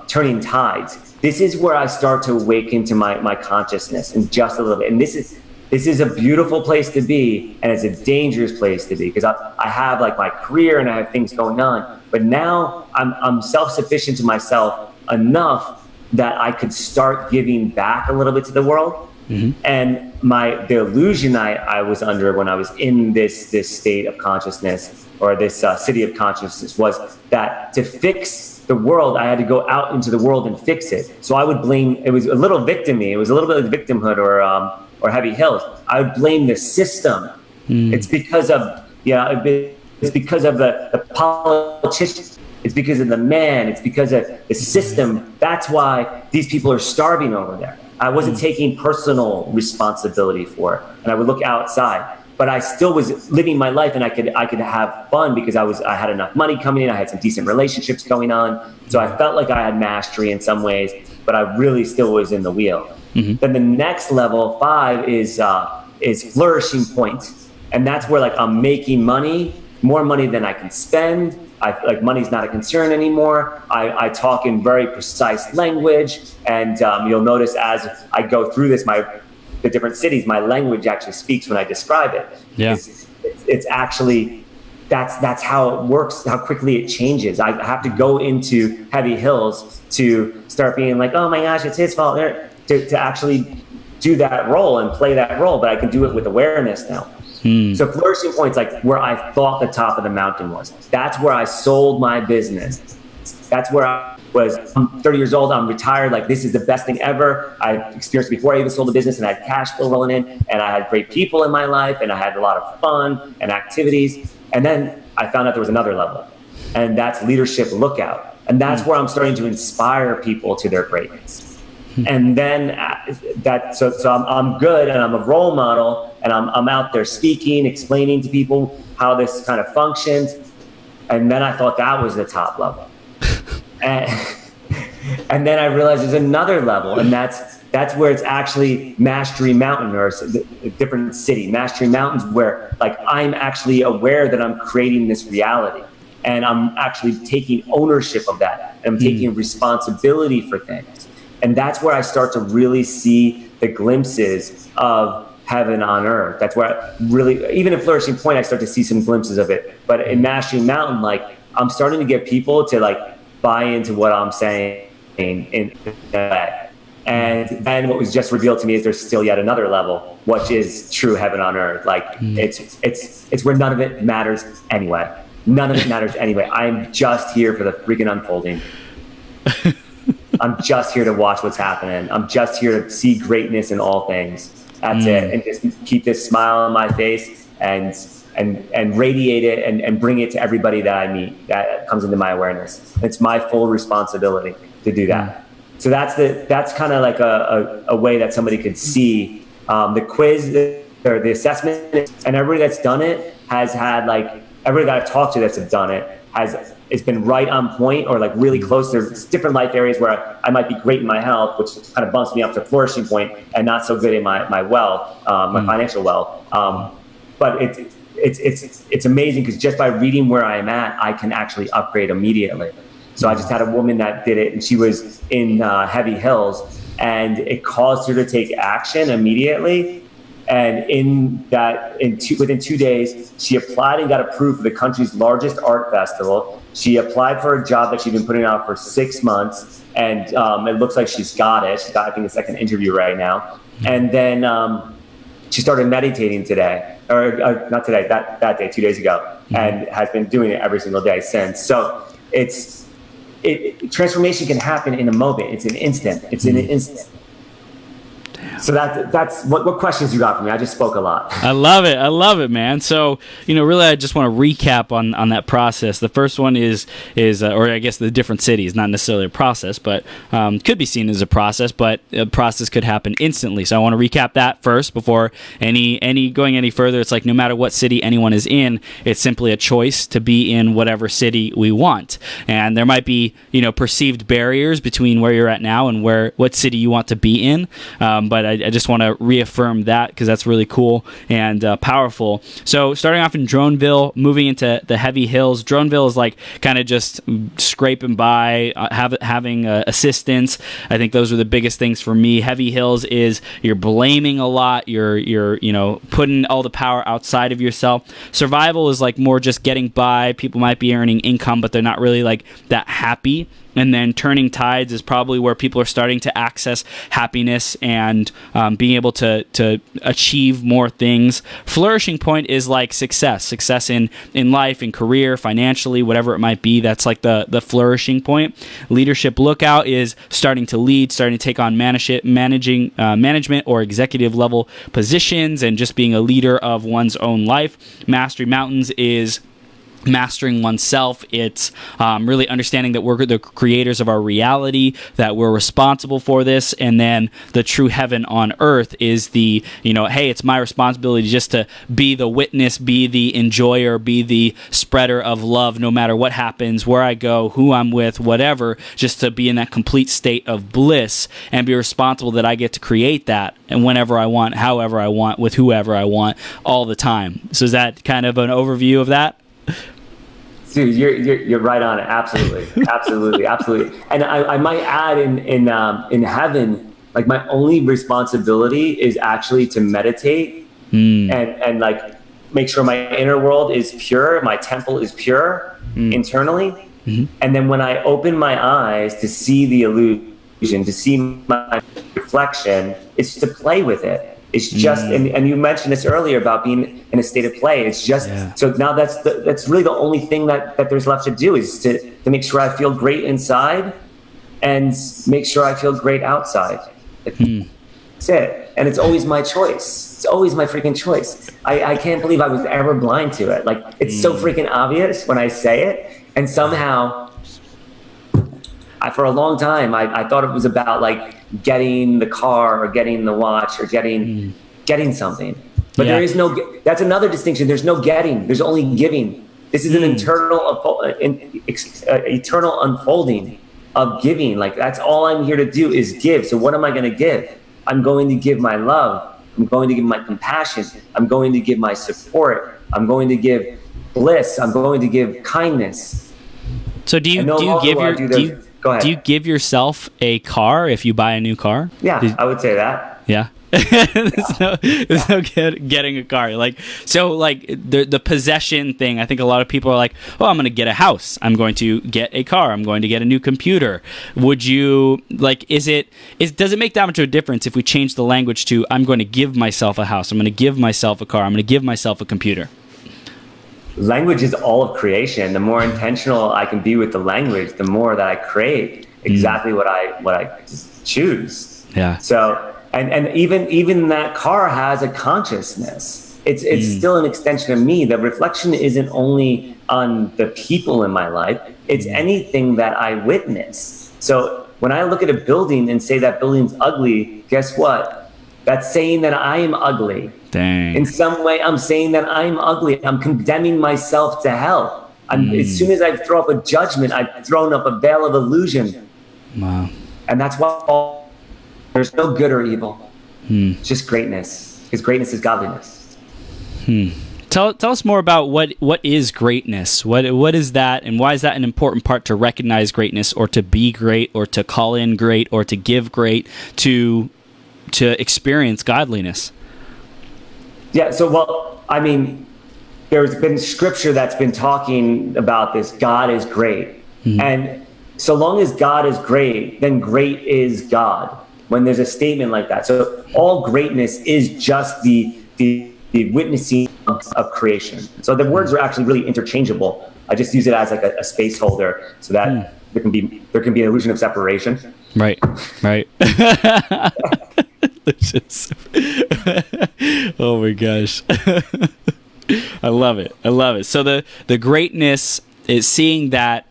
Turning Tides. This is where I start to awaken to my consciousness, and just a little bit. And this is a beautiful place to be, and it's a dangerous place to be, because I have, like, my career and I have things going on, but now I'm self-sufficient to myself enough that I could start giving back a little bit to the world. And the illusion I was under when I was in this state of consciousness, or this city of consciousness, was that to fix the world, I had to go out into the world and fix it. So I would blame, it was a little victim-y, it was a little bit of victimhood, or heavy hills. I would blame the system. It's because of, it's because of the politicians. It's because of the man. It's because of the system. That's why these people are starving over there. I wasn't taking personal responsibility for it, and I would look outside. But I still was living my life, and I could have fun because I had enough money coming in. I had some decent relationships going on, so I felt like I had mastery in some ways. But I really still was in the wheel. Then the next level, 5, is flourishing point, and that's where like I'm making money, more money than I can spend. Like money's not a concern anymore. I talk in very precise language, and you'll notice as I go through this, the different cities, my language actually speaks when I describe it. Yeah, it's actually that's how it works. How quickly it changes. I have to go into heavy hills to start being like, oh my gosh, it's his fault. To actually do that role and play that role, but I can do it with awareness now. So flourishing point's like where I thought the top of the mountain was. That's where I sold my business. That's where I was. I'm 30 years old. I'm retired. Like, this is the best thing ever. I experienced before I even sold the business, and I had cash flow rolling in, and I had great people in my life, and I had a lot of fun and activities. And then I found out there was another level, and that's leadership lookout. And that's where I'm starting to inspire people to their greatness. And then so I'm good, and I'm a role model, and I'm out there speaking, explaining to people how this kind of functions. And then I thought that was the top level. And then I realized there's another level, and that's where it's actually Mastery Mountain, or a different city. Mastery Mountain's where like I'm actually aware that I'm creating this reality, and I'm actually taking ownership of that. I'm taking responsibility for things. And that's where I start to really see the glimpses of heaven on earth. That's where I really, even in Flourishing Point, I start to see some glimpses of it. But in Mastery Mountain, like, I'm starting to get people to like buy into what I'm saying in that. And then what was just revealed to me is there's still yet another level, which is true heaven on earth. Like, it's where none of it matters anyway. None of it matters anyway. I'm just here for the freaking unfolding. I'm just here to watch what's happening. I'm just here to see greatness in all things. That's it. And just keep this smile on my face and radiate it and bring it to everybody that I meet that comes into my awareness. It's my full responsibility to do that. So that's kind of like a way that somebody could see the quiz or the assessment. And everybody that's done it has had, like, everybody that I've talked to that's done it it's been right on point or like really close. There's different life areas where I might be great in my health, which kind of bumps me up to flourishing point, and not so good in my wealth, my financial wealth. But it's amazing because just by reading where I am at, I can actually upgrade immediately. So I just had a woman that did it, and she was in heavy hills, and it caused her to take action immediately. And within 2 days, she applied and got approved for the country's largest art festival. She applied for a job that she'd been putting out for 6 months, and it looks like she's got it. She's got, I think, a second interview right now. And then she started meditating today, or not today, that day, 2 days ago, and has been doing it every single day since. So transformation can happen in a moment. It's an instant. It's in an instant. So that's what questions you got for me? I just spoke a lot. I love it, man. So, really, I just want to recap on that process. The first one is or I guess the different cities, not necessarily a process, but could be seen as a process, but a process could happen instantly. So I want to recap that first before going any further. It's like no matter what city anyone is in, it's simply a choice to be in whatever city we want. And there might be, perceived barriers between where you're at now and what city you want to be in. But I just want to reaffirm that because that's really cool and powerful. So starting off in Droneville, moving into the heavy hills. Droneville is like kind of just scraping by, having assistance. I think those are the biggest things for me. Heavy hills is you're blaming a lot. You're putting all the power outside of yourself. Survival is like more just getting by. People might be earning income, but they're not really like that happy. And then turning tides is probably where people are starting to access happiness and being able to achieve more things. Flourishing point is like success in life, in career, financially, whatever it might be. That's like the flourishing point. Leadership lookout is starting to lead, starting to take on management or executive level positions, and just being a leader of one's own life. Mastery mountains is mastering oneself. It's really understanding that we're the creators of our reality, that we're responsible for this. And then the true heaven on earth is the, hey, it's my responsibility just to be the witness, be the enjoyer, be the spreader of love, no matter what happens, where I go, who I'm with, whatever, just to be in that complete state of bliss and be responsible that I get to create that, and whenever I want, however I want, with whoever I want, all the time. So is that kind of an overview of that? Dude, you're right on it. Absolutely, absolutely. And I might add in heaven, like my only responsibility is actually to meditate and like make sure my inner world is pure, my temple is pure internally, and then when I open my eyes to see the illusion, to see my reflection, it's to play with it. It's just, and you mentioned this earlier about being in a state of play. It's just, so now that's really the only thing that there's left to do, is to make sure I feel great inside and make sure I feel great outside. That's it. And it's always my choice. It's always my freaking choice. I can't believe I was ever blind to it. Like, it's so freaking obvious when I say it. And somehow, for a long time, I thought it was about like getting the car or getting the watch or getting something. But there is no, that's another distinction. There's no getting, there's only giving. This is an eternal unfolding of giving. Like, that's all I'm here to do is give. So what am I going to give? I'm going to give my love. I'm going to give my compassion. I'm going to give my support. I'm going to give bliss. I'm going to give kindness. So do you give yourself a car if you buy a new car? Yeah, I would say that. Yeah. There's no getting a car. Like, so like the possession thing, I think a lot of people are like, oh, I'm going to get a house. I'm going to get a car. I'm going to get a new computer. Would you, like, does it make that much of a difference if we change the language to, I'm going to give myself a house. I'm going to give myself a car. I'm going to give myself a computer. Language is all of creation. The more intentional I can be with the language, the more that I create exactly what I choose. Yeah. So, and even that car has a consciousness. It's still an extension of me. The reflection isn't only on the people in my life. It's anything that I witness. So when I look at a building and say that building's ugly, guess what? That's saying that I am ugly. Dang. In some way, I'm saying that I'm ugly. I'm condemning myself to hell. As soon as I throw up a judgment, I've thrown up a veil of illusion. Wow. And that's why there's no good or evil. It's just greatness. Because greatness is godliness. Tell us more about what is greatness. What is that, and why is that an important part to recognize greatness, or to be great, or to call in great, or to give great, to experience godliness? Yeah, so, well, I mean, there's been scripture that's been talking about this. God is great. And so long as God is great, then great is God, when there's a statement like that. So all greatness is just the witnessing of creation. So the words are actually really interchangeable. I just use it as like a space holder so that there can be an illusion of separation. Right. Oh my gosh. I love it. So the greatness is seeing that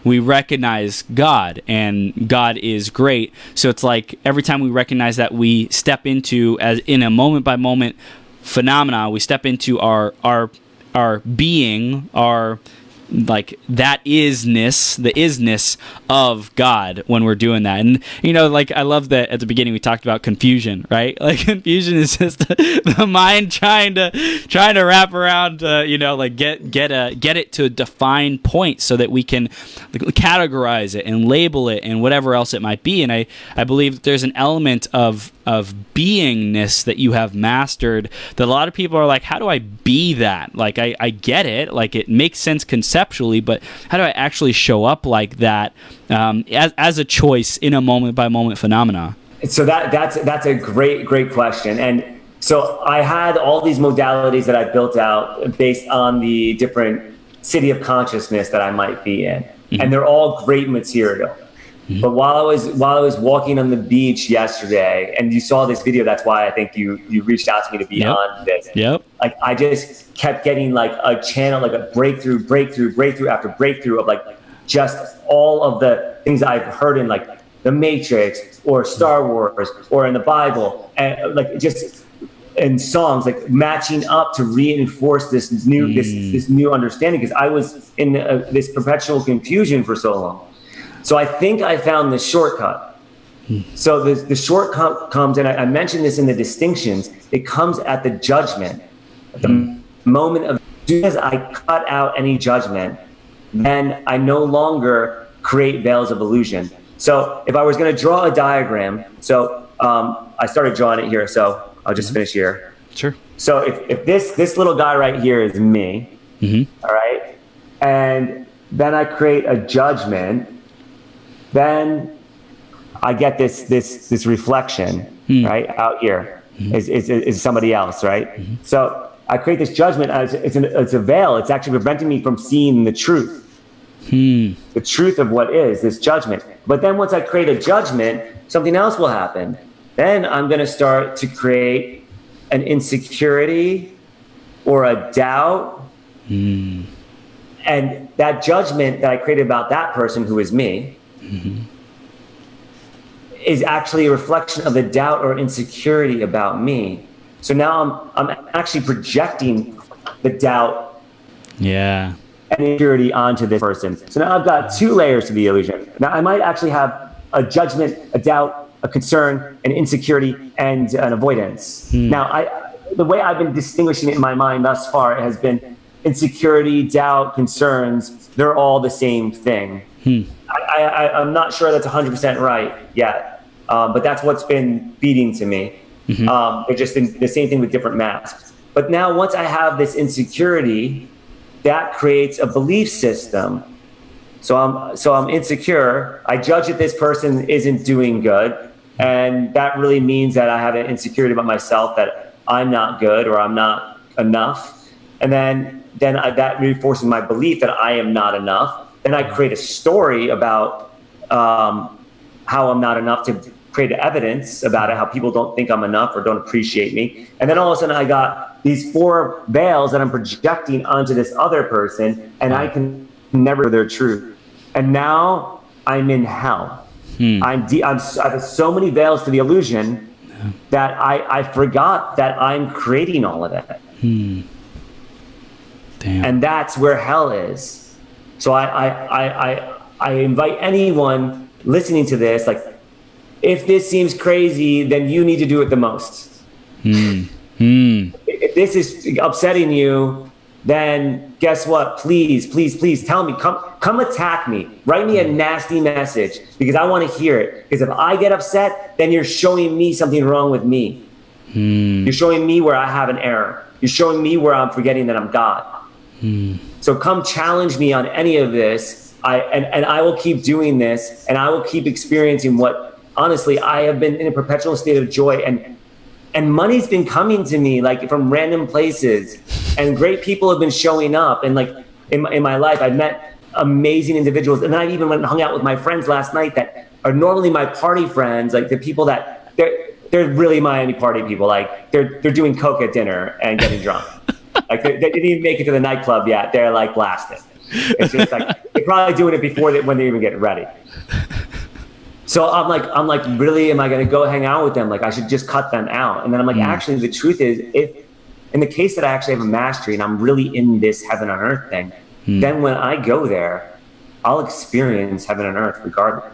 we recognize God, and God is great. So it's like every time we recognize that, we step into, as in a moment by moment phenomena, we step into our being, our, like, that isness, the isness of God when we're doing that. And like, I love that at the beginning we talked about confusion, right? Like, confusion is just the mind trying to wrap around, like get it to a defined point so that we can categorize it and label it and whatever else it might be. And I believe that there's an element of beingness that you have mastered that a lot of people are like, how do I be that? Like, I get it, like, it makes sense conceptually, conceptually, but how do I actually show up like that as a choice in a moment by moment phenomena? So that's a great question. And so I had all these modalities that I built out based on the different city of consciousness that I might be in. Mm-hmm. And they're all great material. Mm-hmm. But while I was walking on the beach yesterday, and you saw this video, that's why I think you reached out to me to be on this. Yep. Like I just kept getting like a channel, like a breakthrough after breakthrough of like just all of the things I've heard in like The Matrix or Star Wars or in the Bible, and like just in songs, like matching up to reinforce this new understanding, because I was in this perpetual confusion for so long. So I think I found the shortcut. So the shortcut comes, and I mentioned this in the distinctions, it comes at the judgment. At the moment of, as soon as I cut out any judgment, then I no longer create veils of illusion. So if I was going to draw a diagram, so I started drawing it here, so I'll just finish here. Sure. So if this little guy right here is me, all right, and then I create a judgment, then I get this reflection, right, out here is somebody else, right? So I create this judgment, it's a veil. It's actually preventing me from seeing the truth. The truth of what is this judgment. But then once I create a judgment, something else will happen. Then I'm going to start to create an insecurity or a doubt. And that judgment that I created about that person, who is me, is actually a reflection of the doubt or insecurity about me. So now I'm actually projecting the doubt and insecurity onto this person. So now I've got two layers to the illusion. Now I might actually have a judgment, a doubt, a concern, an insecurity, and an avoidance. Now the way I've been distinguishing it in my mind thus far has been insecurity, doubt, concerns, they're all the same thing. I'm not sure that's 100% right yet, but that's what's been feeding to me. They're just the same thing with different masks. But now once I have this insecurity, that creates a belief system. So I'm insecure. I judge that this person isn't doing good, and that really means that I have an insecurity about myself, that I'm not good or I'm not enough. And then that reinforces my belief that I am not enough. Then I create a story about how I'm not enough, to create evidence about it, how people don't think I'm enough or don't appreciate me. And then all of a sudden I got these four veils that I'm projecting onto this other person, and I can never know their truth. And now I'm in hell. I have so many veils to the illusion that I forgot that I'm creating all of it. Damn. And that's where hell is. So I invite anyone listening to this, like, if this seems crazy, then you need to do it the most. If this is upsetting you, then guess what? Please tell me. Come attack me. Write me a nasty message, because I want to hear it. Because if I get upset, then you're showing me something wrong with me. You're showing me where I have an error. You're showing me where I'm forgetting that I'm God. So come challenge me on any of this. I will keep doing this, and I will keep experiencing what, honestly, I have been in a perpetual state of joy, and money's been coming to me like from random places, and great people have been showing up. And like in my life, I've met amazing individuals, and then I even went and hung out with my friends last night that are normally my party friends, like the people that they're really Miami party people. Like they're doing coke at dinner and getting drunk. Like they didn't even make it to the nightclub yet. They're like blasted. It's just like they're probably doing it before when they even get ready. So I'm like, really, am I going to go hang out with them? Like I should just cut them out. And then I'm like, actually, the truth is, if in the case that I actually have a mastery and I'm really in this heaven on earth thing, then when I go there, I'll experience heaven on earth regardless.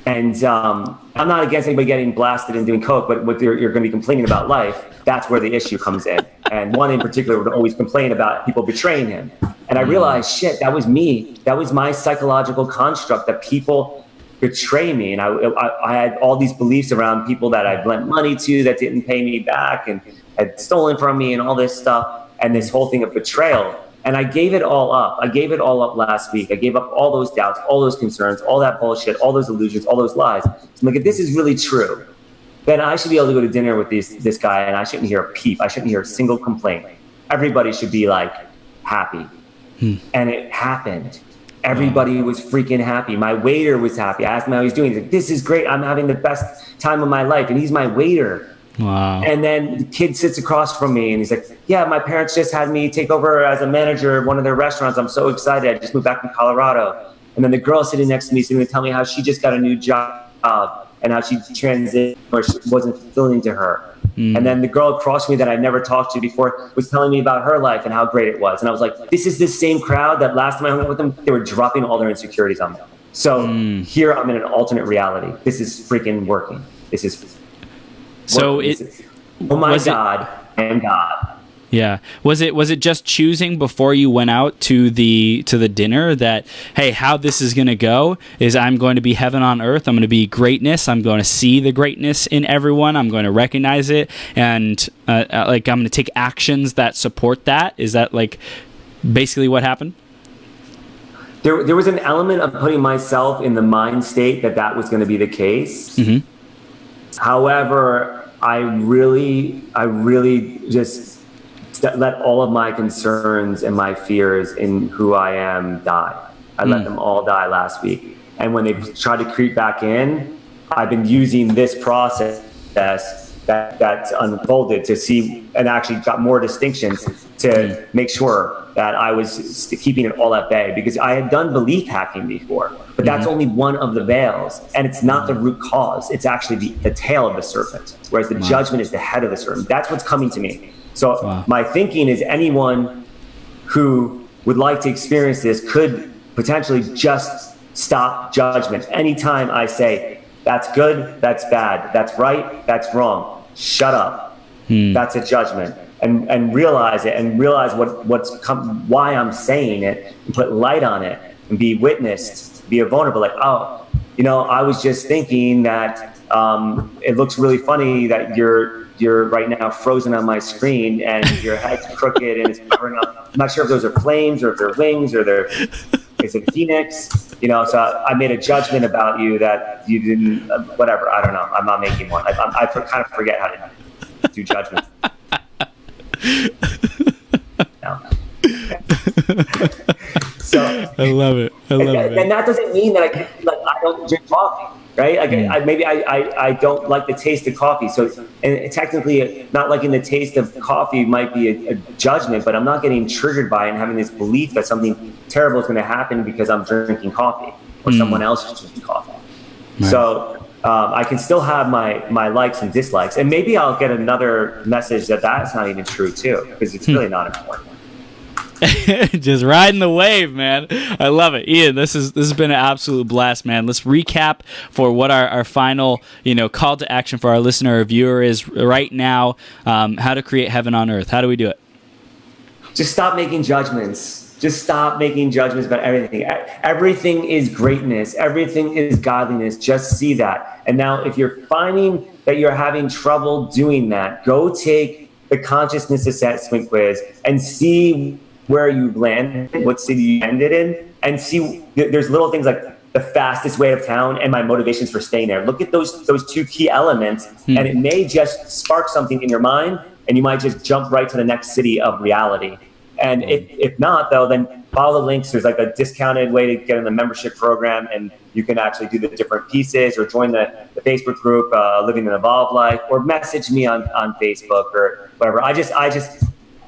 And I'm not against anybody getting blasted and doing coke, but what you're going to be complaining about life, that's where the issue comes in. And one in particular would always complain about people betraying him. And I realized, shit, that was me. That was my psychological construct, that people betray me. And I had all these beliefs around people that I'd lent money to that didn't pay me back and had stolen from me and all this stuff. And this whole thing of betrayal. And I gave it all up. I gave it all up last week. I gave up all those doubts, all those concerns, all that bullshit, all those illusions, all those lies. I'm like, if this is really true, then I should be able to go to dinner with this guy and I shouldn't hear a peep. I shouldn't hear a single complaint. Everybody should be like happy. And it happened. Everybody was freaking happy. My waiter was happy. I asked him how he's doing. He's like, this is great. I'm having the best time of my life. And he's my waiter. Wow. And then the kid sits across from me and he's like, yeah, my parents just had me take over as a manager of one of their restaurants. I'm so excited. I just moved back from Colorado. And then the girl sitting next to me is going to tell me how she just got a new job and how she transitioned or she wasn't fulfilling to her. And then the girl across from me that I'd never talked to before was telling me about her life and how great it was. And I was like, this is the same crowd that last time I hung out with them, they were dropping all their insecurities on me. So here I'm in an alternate reality. This is freaking working. This is so working. Oh my God, I am God. Yeah. Was it just choosing before you went out to the dinner that, hey, how this is going to go is I'm going to be heaven on earth. I'm going to be greatness. I'm going to see the greatness in everyone. I'm going to recognize it. And like, I'm going to take actions that support that. Is that like basically what happened? There was an element of putting myself in the mind state that was going to be the case. However, I really just let all of my concerns and my fears in who I am die. I let them all die last week. And when they tried to creep back in, I've been using this process that's unfolded to see and actually got more distinctions to make sure that I was keeping it all at bay, because I had done belief hacking before, but that's only one of the veils, and it's not the root cause. It's actually the tail of the serpent, whereas the judgment is the head of the serpent. That's what's coming to me. So my thinking is anyone who would like to experience this could potentially just stop judgment. Anytime I say, that's good, that's bad, that's right, that's wrong, shut up. That's a judgment. And realize it, and realize why I'm saying it, and put light on it, and be witnessed, be vulnerable. Like, oh, I was just thinking that it looks really funny that you're right now frozen on my screen and your head's crooked and it's covering up. I'm not sure if those are flames or if they're wings or it's a phoenix. So I made a judgment about you that you didn't. Whatever. I don't know. I'm not making one. I kind of forget how to do judgments. No. So I love it. And that doesn't mean that I don't drink coffee, right? Maybe I don't like the taste of coffee. So, and technically, not liking the taste of coffee might be a judgment, but I'm not getting triggered by it and having this belief that something terrible is going to happen because I'm drinking coffee or someone else is drinking coffee. Right. So I can still have my likes and dislikes, and maybe I'll get another message that's not even true too, because it's really not important. Just riding the wave, man. I love it. Iain, this has been an absolute blast, man. Let's recap for what our final call to action for our listener or viewer is right now. How to create heaven on earth. How do we do it? Just stop making judgments. Just stop making judgments about everything. Everything is greatness. Everything is godliness. Just see that. And now if you're finding that you're having trouble doing that, go take the consciousness assessment quiz and see where you landed, what city you ended in, and see there's little things like the fastest way of town and my motivations for staying there. Look at those two key elements, and it may just spark something in your mind, and you might just jump right to the next city of reality. And if not, though, then follow the links. There's like a discounted way to get in the membership program, and you can actually do the different pieces, or join the Facebook group, Living an Evolved Life, or message me on Facebook or whatever.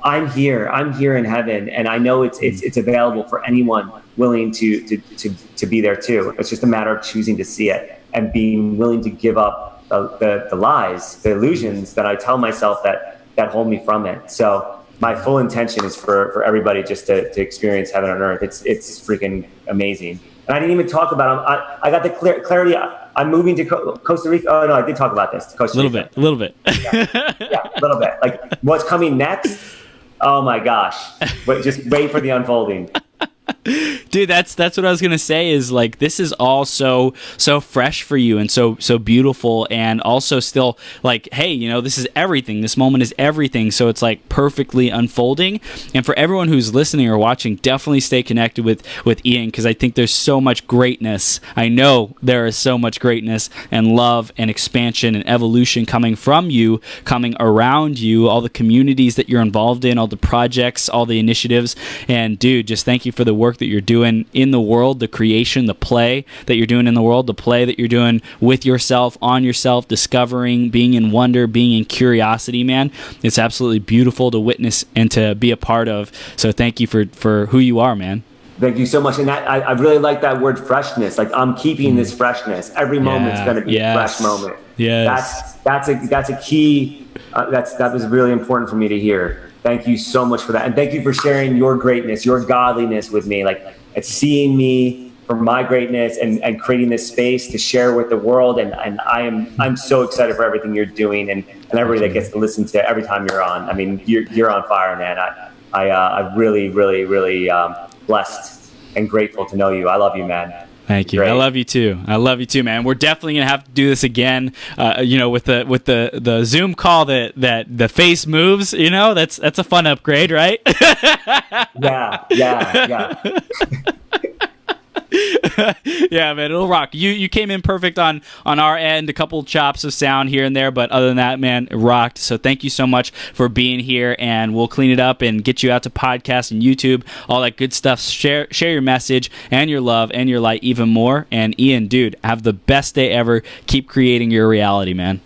I'm here in heaven, and I know it's available for anyone willing to be there too. It's just a matter of choosing to see it and being willing to give up the lies, the illusions that I tell myself that hold me from it. So my full intention is for everybody just to experience heaven on earth. It's freaking amazing. And I didn't even talk about it. I got the clarity. I'm moving to Costa Rica. Oh no, I did talk about this. Costa Rica. A little bit. Yeah, a little bit. Like what's coming next? Oh my gosh. Just wait for the unfolding. Dude, that's what I was gonna say. Is like, this is all so fresh for you, and so beautiful, and also still like, hey, this is everything. This moment is everything. So it's like perfectly unfolding. And for everyone who's listening or watching, definitely stay connected with Iain, because I think there's so much greatness. I know there is so much greatness and love and expansion and evolution coming from you, coming around you, all the communities that you're involved in, all the projects, all the initiatives. And dude, just thank you for the work that you're doing in the world, the creation, the play that you're doing in the world, the play that you're doing with yourself, on yourself, discovering, being in wonder, being in curiosity, man. It's absolutely beautiful to witness and to be a part of. So thank you for who you are, man. Thank you so much. And I really like that word freshness. Like, I'm keeping this freshness. Every moment's going to be a fresh moment. Yes. That's a key. That was really important for me to hear. Thank you so much for that. And thank you for sharing your greatness, your godliness with me. Like, it's seeing me for my greatness and creating this space to share with the world. And I'm so excited for everything you're doing and everybody that gets to listen to every time you're on. I mean, you're on fire, man. I'm really, really, really blessed and grateful to know you. I love you, man. Thank you. Great. I love you too, man. We're definitely gonna have to do this again. With the Zoom call that the face moves. That's a fun upgrade, right? Yeah. Yeah, man, it'll rock. You came in perfect on our end, a couple chops of sound here and there, but other than that, man, it rocked. So thank you so much for being here, and we'll clean it up and get you out to podcasts and YouTube, all that good stuff. Share your message and your love and your light even more. And Iain, dude, have the best day ever. Keep creating your reality, man.